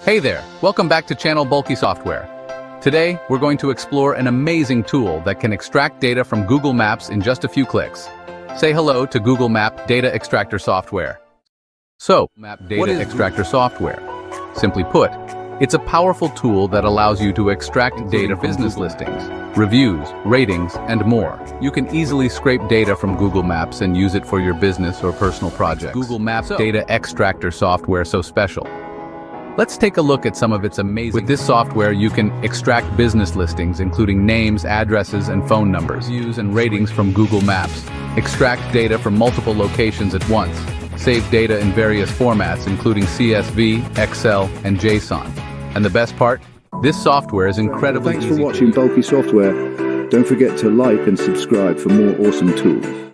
Hey there, welcome back to channel Bulky Software. Today, we're going to explore an amazing tool that can extract data from Google Maps in just a few clicks. Say hello to Google Map Data Extractor software. So, Map Data Extractor software. Simply put, it's a powerful tool that allows you to extract data from business listings, reviews, ratings, and more. You can easily scrape data from Google Maps and use it for your business or personal projects. Google Maps Data Extractor software so special. Let's take a look at some of its amazing. With this software, you can extract business listings, including names, addresses, and phone numbers, reviews and ratings from Google Maps, extract data from multiple locations at once, save data in various formats, including CSV, Excel, and JSON. And the best part? This software is incredibly easy. Thanks for watching Bulky Software. Don't forget to like and subscribe for more awesome tools.